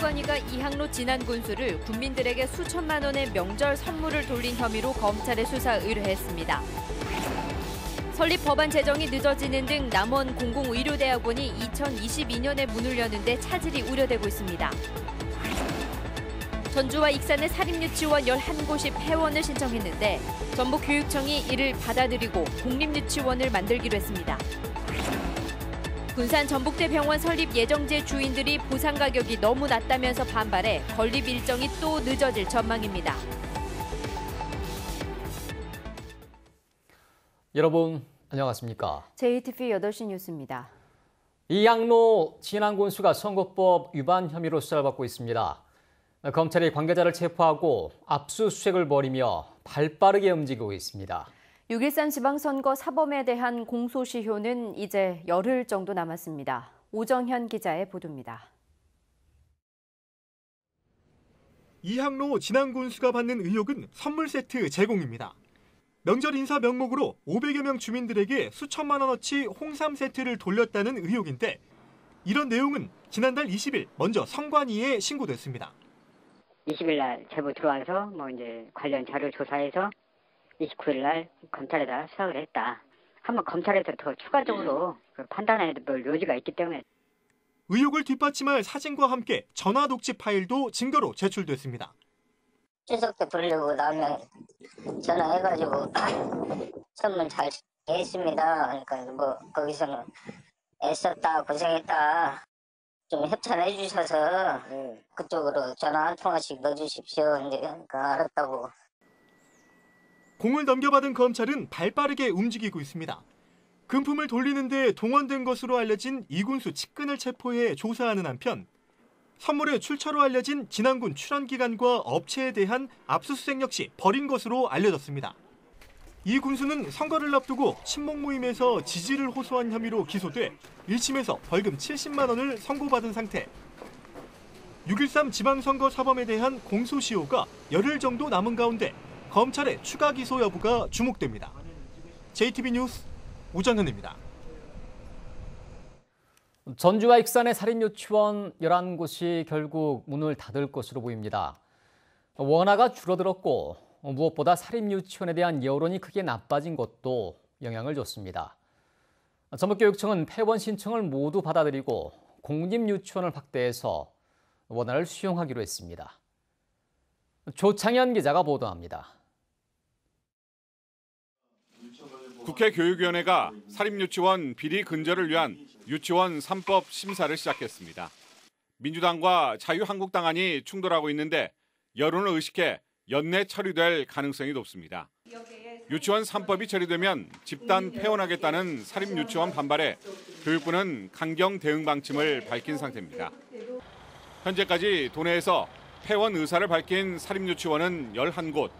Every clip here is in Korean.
선관위가 이항로 진안군수를 국민들에게 수천만 원의 명절 선물을 돌린 혐의로 검찰에 수사 의뢰했습니다. 설립 법안 제정이 늦어지는 등 남원 공공의료대학원이 2022년에 문을 여는데 차질이 우려되고 있습니다. 전주와 익산의 사립유치원 11곳이 폐원을 신청했는데 전북교육청이 이를 받아들이고 공립유치원을 만들기로 했습니다. 군산 전북대병원 설립 예정지의 주인들이 보상 가격이 너무 낮다면서 반발해 건립 일정이 또 늦어질 전망입니다. 여러분 안녕하십니까? JTV 8시 뉴스입니다. 이항로 진안군수가 선거법 위반 혐의로 수사를 받고 있습니다. 검찰이 관계자를 체포하고 압수수색을 벌이며 발빠르게 움직이고 있습니다. 6.13 지방선거 사범에 대한 공소시효는 이제 열흘 정도 남았습니다. 오정현 기자의 보도입니다. 이항로 진안군수가 받는 의혹은 선물 세트 제공입니다. 명절 인사 명목으로 500여 명 주민들에게 수천만 원어치 홍삼 세트를 돌렸다는 의혹인데 이런 내용은 지난달 20일 먼저 선관위에 신고됐습니다. 20일 날 제보 들어와서 이제 관련 자료 조사해서 29일 날 검찰에다 수사를 했다. 한번 검찰에서 더 추가적으로 판단해야 될 요지가 있기 때문에. 의혹을 뒷받침할 사진과 함께 전화 녹취 파일도 증거로 제출됐습니다. 추석 때 부르려고 나면 전화해가지고 선물 잘 했습니다. 그러니까 거기서는 애썼다 고생했다 좀 협찬해 주셔서 그쪽으로 전화 한 통화씩 넣어주십시오. 이제 알았다고. 공을 넘겨받은 검찰은 발빠르게 움직이고 있습니다. 금품을 돌리는데 동원된 것으로 알려진 이군수 측근을 체포해 조사하는 한편 선물의 출처로 알려진 진안군 출원기관과 업체에 대한 압수수색 역시 벌인 것으로 알려졌습니다. 이 군수는 선거를 앞두고 친목 모임에서 지지를 호소한 혐의로 기소돼 1심에서 벌금 70만 원을 선고받은 상태. 6.13 지방선거 사범에 대한 공소시효가 열흘 정도 남은 가운데 검찰의 추가 기소 여부가 주목됩니다. JTB 뉴스 오정현입니다. 전주와 익산의 사립유치원 11곳이 결국 문을 닫을 것으로 보입니다. 원화가 줄어들었고 무엇보다 사립유치원에 대한 여론이 크게 나빠진 것도 영향을 줬습니다. 전북교육청은 폐원 신청을 모두 받아들이고 공립유치원을 확대해서 원화를 수용하기로 했습니다. 조창현 기자가 보도합니다. 국회 교육위원회가 사립유치원 비리 근절을 위한 유치원 3법 심사를 시작했습니다. 민주당과 자유한국당안이 충돌하고 있는데 여론을 의식해 연내 처리될 가능성이 높습니다. 유치원 3법이 처리되면 집단 폐원하겠다는 사립유치원 반발에 교육부는 강경 대응 방침을 밝힌 상태입니다. 현재까지 도내에서 폐원 의사를 밝힌 사립유치원은 11곳,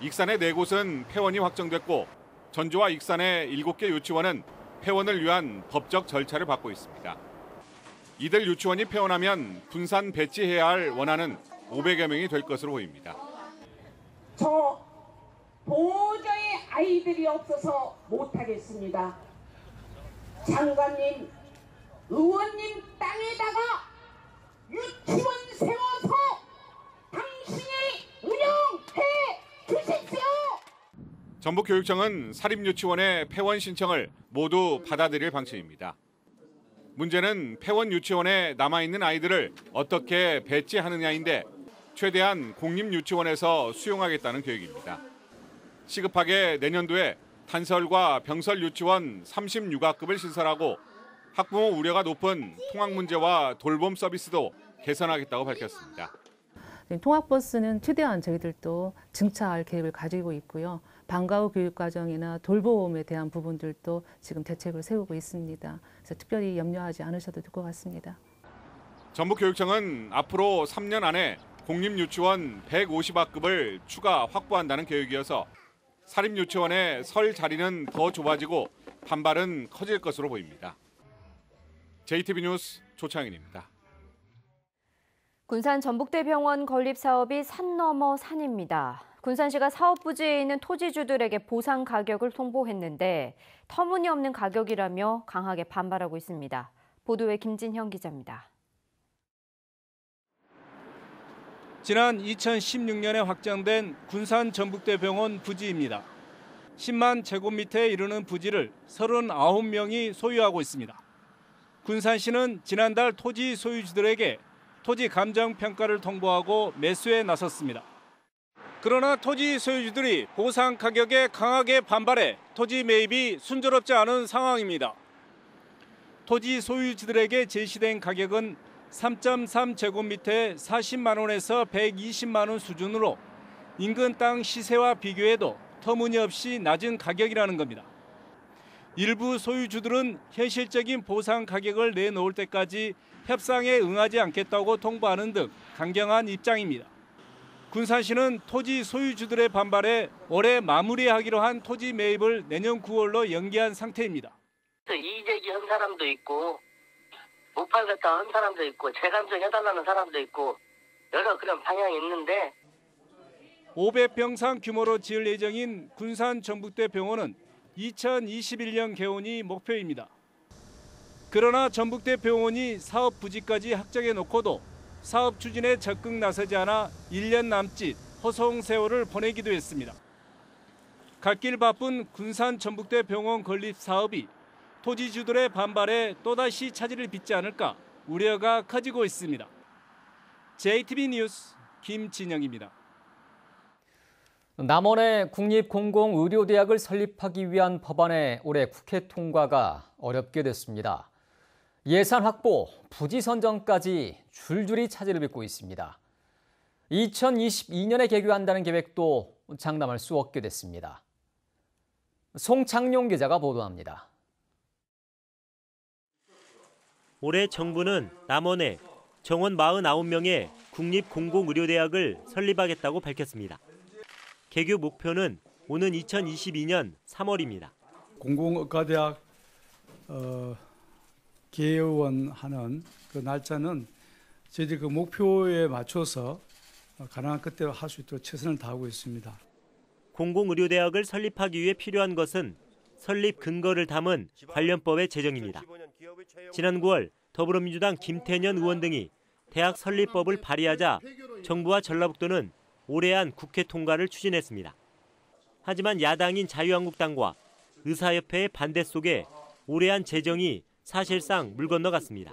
익산의 4곳은 폐원이 확정됐고 전주와 익산의 7개 유치원은 폐원을 위한 법적 절차를 밟고 있습니다. 이들 유치원이 폐원하면 분산 배치해야 할 원안은 500여 명이 될 것으로 보입니다. 저 도저히 아이들이 없어서 못하겠습니다. 장관님, 의원님 땅에다가 유치원 세워서 당신이 운영해 주십시오. 전북교육청은 사립유치원의 폐원 신청을 모두 받아들일 방침입니다. 문제는 폐원 유치원에 남아있는 아이들을 어떻게 배치하느냐인데 최대한 공립유치원에서 수용하겠다는 계획입니다. 시급하게 내년도에 단설과 병설 유치원 36학급을 신설하고 학부모 우려가 높은 통학 문제와 돌봄 서비스도 개선하겠다고 밝혔습니다. 통학버스는 최대한 저희들도 증차할 계획을 가지고 있고요. 방과 후 교육과정이나 돌봄에 대한 부분들도 지금 대책을 세우고 있습니다. 그래서 특별히 염려하지 않으셔도 될 것 같습니다. 전북교육청은 앞으로 3년 안에 공립유치원 150학급을 추가 확보한다는 계획이어서 사립유치원의 설 자리는 더 좁아지고 반발은 커질 것으로 보입니다. JTB 뉴스 조창현입니다. 군산 전북대병원 건립 사업이 산 넘어 산입니다. 군산시가 사업 부지에 있는 토지주들에게 보상 가격을 통보했는데 터무니없는 가격이라며 강하게 반발하고 있습니다. 보도에 김진형 기자입니다. 지난 2016년에 확장된 군산 전북대병원 부지입니다. 10만 제곱미터에 이르는 부지를 39명이 소유하고 있습니다. 군산시는 지난달 토지 소유주들에게 토지 감정 평가를 통보하고 매수에 나섰습니다. 그러나 토지 소유주들이 보상 가격에 강하게 반발해 토지 매입이 순조롭지 않은 상황입니다. 토지 소유주들에게 제시된 가격은 3.3제곱미터에 40만 원에서 120만 원 수준으로 인근 땅 시세와 비교해도 터무니없이 낮은 가격이라는 겁니다. 일부 소유주들은 현실적인 보상 가격을 내놓을 때까지 협상에 응하지 않겠다고 통보하는 등 강경한 입장입니다. 군산시는 토지 소유주들의 반발에 올해 마무리하기로 한 토지 매입을 내년 9월로 연기한 상태입니다. 이의제기한 사람도 있고 못 팔겠다 한 사람도 있고 재감정해달라는 사람도 있고 여러 그런 방향이 있는데 500병상 규모로 지을 예정인 군산 전북대병원은 2021년 개원이 목표입니다. 그러나 전북대병원이 사업 부지까지 확정해 놓고도 사업 추진에 적극 나서지 않아 1년 남짓 허송 세월을 보내기도 했습니다. 갈 길 바쁜 군산 전북대병원 건립 사업이 토지주들의 반발에 또다시 차질을 빚지 않을까 우려가 커지고 있습니다. JTB 뉴스 김진영입니다. 남원의 국립공공의료대학을 설립하기 위한 법안의 올해 국회 통과가 어렵게 됐습니다. 예산 확보, 부지 선정까지 줄줄이 차질을 빚고 있습니다. 2022년에 개교한다는 계획도 장담할 수 없게 됐습니다. 송창용 기자가 보도합니다. 올해 정부는 남원에 정원 49명의 국립공공의료대학을 설립하겠다고 밝혔습니다. 개교 목표는 오는 2022년 3월입니다. 공공의과대학 개원하는 그 날짜는 저희들 그 목표에 맞춰서 가능한 그때로 할 수 있도록 최선을 다하고 있습니다. 공공의료대학을 설립하기 위해 필요한 것은 설립 근거를 담은 관련법의 제정입니다. 지난 9월 더불어민주당 김태년 의원 등이 대학 설립법을 발의하자 정부와 전라북도는 올해 안 국회 통과를 추진했습니다. 하지만 야당인 자유한국당과 의사협회의 반대 속에 올해 안 제정이 사실상 물 건너갔습니다.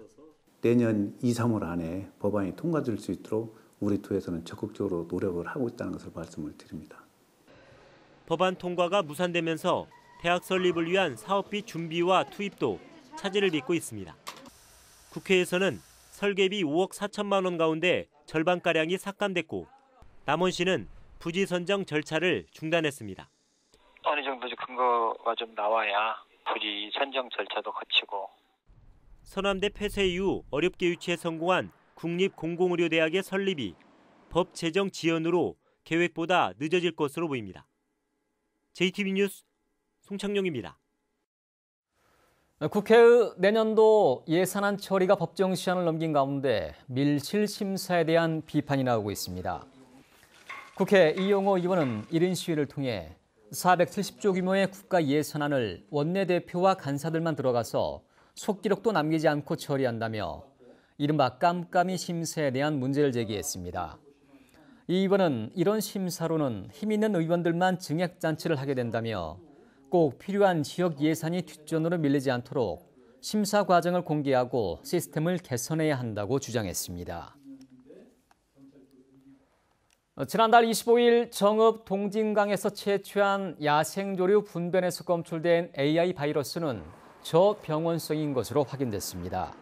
내년 2, 3월 안에 법안이 통과될 수 있도록 우리 도에서는 적극적으로 노력을 하고 있다는 것을 말씀을 드립니다. 법안 통과가 무산되면서 대학 설립을 위한 사업비 준비와 투입도 차질을 빚고 있습니다. 국회에서는 설계비 5억 4천만 원 가운데 절반가량이 삭감됐고 남원시는 부지 선정 절차를 중단했습니다. 어느 정도 근거가 좀 나와야 부지 선정 절차도 거치고. 서남대 폐쇄 이후 어렵게 유치에 성공한 국립공공의료대학의 설립이 법 제정 지연으로 계획보다 늦어질 것으로 보입니다. JTB 뉴스 송창용입니다. 국회의 내년도 예산안 처리가 법정 시한을 넘긴 가운데 밀실 심사에 대한 비판이 나오고 있습니다. 국회 이용호 의원은 1인 시위를 통해 470조 규모의 국가 예산안을 원내대표와 간사들만 들어가서 속기록도 남기지 않고 처리한다며 이른바 깜깜이 심사에 대한 문제를 제기했습니다. 이 의원은 이런 심사로는 힘 있는 의원들만 증액잔치를 하게 된다며 꼭 필요한 지역 예산이 뒷전으로 밀리지 않도록 심사 과정을 공개하고 시스템을 개선해야 한다고 주장했습니다. 지난달 25일 정읍 동진강에서 채취한 야생조류 분변에서 검출된 AI 바이러스는 저병원성인 것으로 확인됐습니다.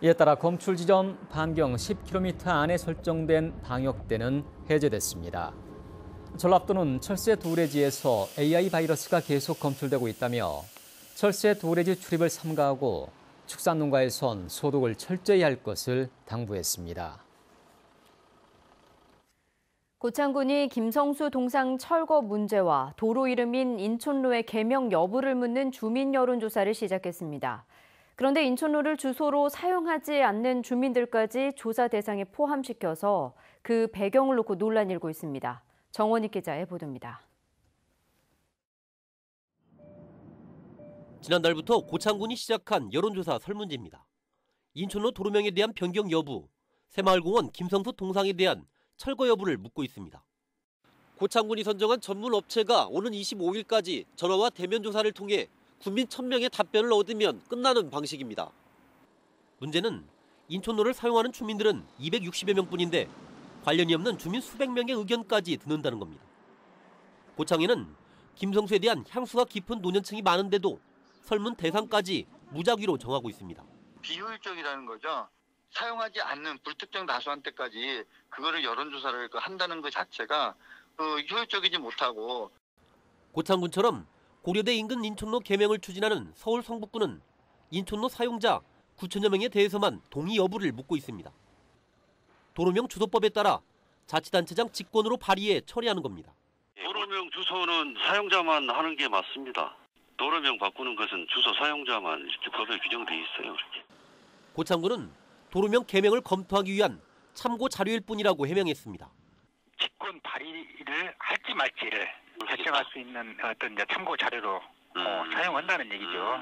이에 따라 검출 지점 반경 10km 안에 설정된 방역대는 해제됐습니다. 전라북도는 철새 도래지에서 AI 바이러스가 계속 검출되고 있다며 철새 도래지 출입을 삼가하고 축산농가에선 소독을 철저히 할 것을 당부했습니다. 고창군이 김성수 동상 철거 문제와 도로 이름인 인촌로의 개명 여부를 묻는 주민 여론조사를 시작했습니다. 그런데 인촌로를 주소로 사용하지 않는 주민들까지 조사 대상에 포함시켜서 그 배경을 놓고 논란이 일고 있습니다. 정원익 기자의 보도입니다. 지난달부터 고창군이 시작한 여론조사 설문지입니다. 인촌로 도로명에 대한 변경 여부, 새마을공원 김성수 동상에 대한 철거 여부를 묻고 있습니다. 고창군이 선정한 전문 업체가 오는 25일까지 전화와 대면 조사를 통해 군민 1000명의 답변을 얻으면 끝나는 방식입니다. 문제는 인촌로를 사용하는 주민들은 260여 명뿐인데 관련이 없는 주민 수백 명의 의견까지 듣는다는 겁니다. 고창에는 김성수에 대한 향수가 깊은 노년층이 많은데도 설문 대상까지 무작위로 정하고 있습니다. 비효율적이라는 거죠. 사용하지 않는 불특정 다수한테까지 그거를 여론조사를 한다는 것 자체가 효율적이지 못하고. 고창군처럼 고려대 인근 인촌로 개명을 추진하는 서울 성북구는 인촌로 사용자 9천여 명에 대해서만 동의 여부를 묻고 있습니다. 도로명 주소법에 따라 자치단체장 직권으로 발의해 처리하는 겁니다. 도로명 주소는 사용자만 하는 게 맞습니다. 도로명 바꾸는 것은 주소 사용자만 이렇게 법에 규정돼 있어요. 그렇게. 고창군은 도로명 개명을 검토하기 위한 참고 자료일 뿐이라고 해명했습니다. 직권 발의를 할지 말지를 결정할 수 있는 어떤 참고 자료로 사용한다는 얘기죠.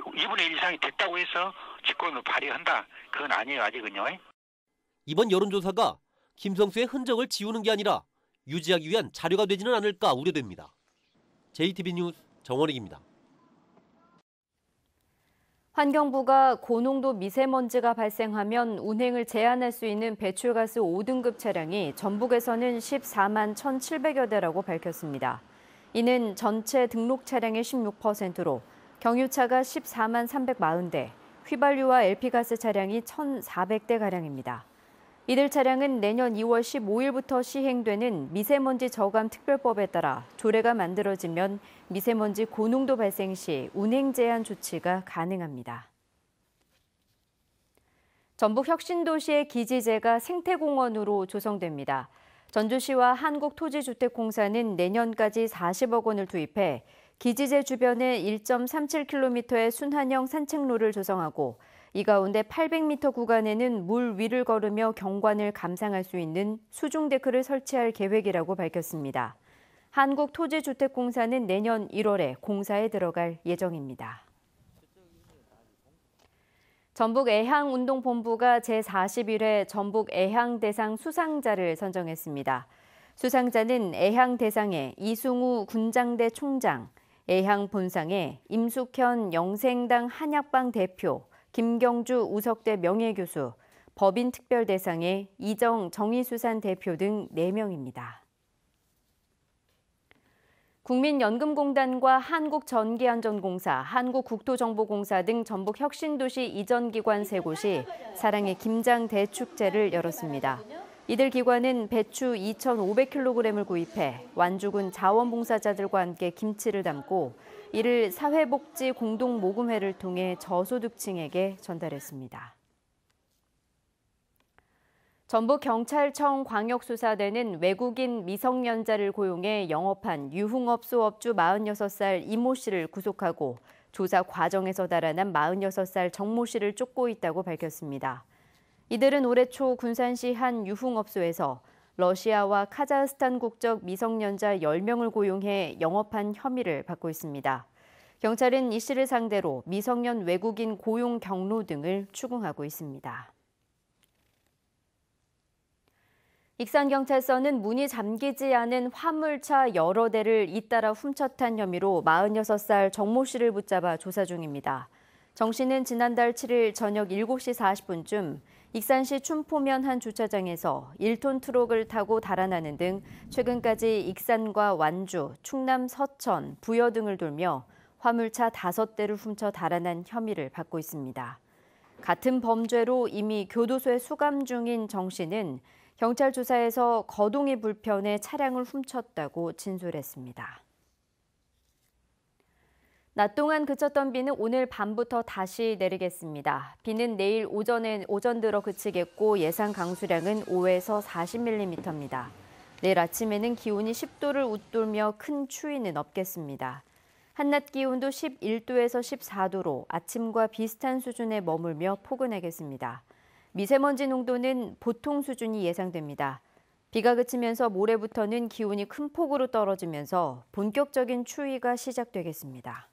2분의 1 이상이 됐다고 해서 직권으로 발의한다. 그건 아니에요, 아직은요. 이번 여론조사가 김성수의 흔적을 지우는 게 아니라 유지하기 위한 자료가 되지는 않을까 우려됩니다. JTB 뉴스 정원익입니다. 환경부가 고농도 미세먼지가 발생하면 운행을 제한할 수 있는 배출가스 5등급 차량이 전북에서는 14만 1,700여 대라고 밝혔습니다. 이는 전체 등록 차량의 16%로 경유차가 14만 340대, 휘발유와 LP가스 차량이 1,400대가량입니다. 이들 차량은 내년 2월 15일부터 시행되는 미세먼지 저감 특별법에 따라 조례가 만들어지면 미세먼지 고농도 발생 시 운행 제한 조치가 가능합니다. 전북 혁신도시의 기지재가 생태공원으로 조성됩니다. 전주시와 한국토지주택공사는 내년까지 40억 원을 투입해 기지재 주변에 1.37km의 순환형 산책로를 조성하고 이 가운데 800m 구간에는 물 위를 걸으며 경관을 감상할 수 있는 수중 데크를 설치할 계획이라고 밝혔습니다. 한국토지주택공사는 내년 1월에 공사에 들어갈 예정입니다. 전북애향운동본부가 제41회 전북애향대상 수상자를 선정했습니다. 수상자는 애향대상의 이승우 군장대 총장, 애향본상의 임숙현 영생당 한약방 대표, 김경주 우석대 명예교수, 법인특별대상의 이정 정의수산 대표 등 4명입니다. 국민연금공단과 한국전기안전공사, 한국국토정보공사 등 전북 혁신도시 이전기관 3곳이 사랑의 김장대축제를 열었습니다. 이들 기관은 배추 2,500kg을 구입해 완주군 자원봉사자들과 함께 김치를 담고 이를 사회복지 공동모금회를 통해 저소득층에게 전달했습니다. 전북경찰청 광역수사대는 외국인 미성년자를 고용해 영업한 유흥업 수업주 46살 이모 씨를 구속하고 조사 과정에서 달아난 46살 정모 씨를 쫓고 있다고 밝혔습니다. 이들은 올해 초 군산시 한 유흥업소에서 러시아와 카자흐스탄 국적 미성년자 10명을 고용해 영업한 혐의를 받고 있습니다. 경찰은 이 씨를 상대로 미성년 외국인 고용 경로 등을 추궁하고 있습니다. 익산경찰서는 문이 잠기지 않은 화물차 여러 대를 잇따라 훔쳐탄 혐의로 46살 정모 씨를 붙잡아 조사 중입니다. 정 씨는 지난달 7일 저녁 7시 40분쯤 익산시 춘포면 한 주차장에서 1톤 트럭을 타고 달아나는 등 최근까지 익산과 완주, 충남 서천, 부여 등을 돌며 화물차 5대를 훔쳐 달아난 혐의를 받고 있습니다. 같은 범죄로 이미 교도소에 수감 중인 정 씨는 경찰 조사에서 거동이 불편해 차량을 훔쳤다고 진술했습니다. 낮 동안 그쳤던 비는 오늘 밤부터 다시 내리겠습니다. 비는 내일 오전 들어 그치겠고 예상 강수량은 5에서 40mm입니다. 내일 아침에는 기온이 10도를 웃돌며 큰 추위는 없겠습니다. 한낮 기온도 11도에서 14도로 아침과 비슷한 수준에 머물며 포근하겠습니다. 미세먼지 농도는 보통 수준이 예상됩니다. 비가 그치면서 모레부터는 기온이 큰 폭으로 떨어지면서 본격적인 추위가 시작되겠습니다.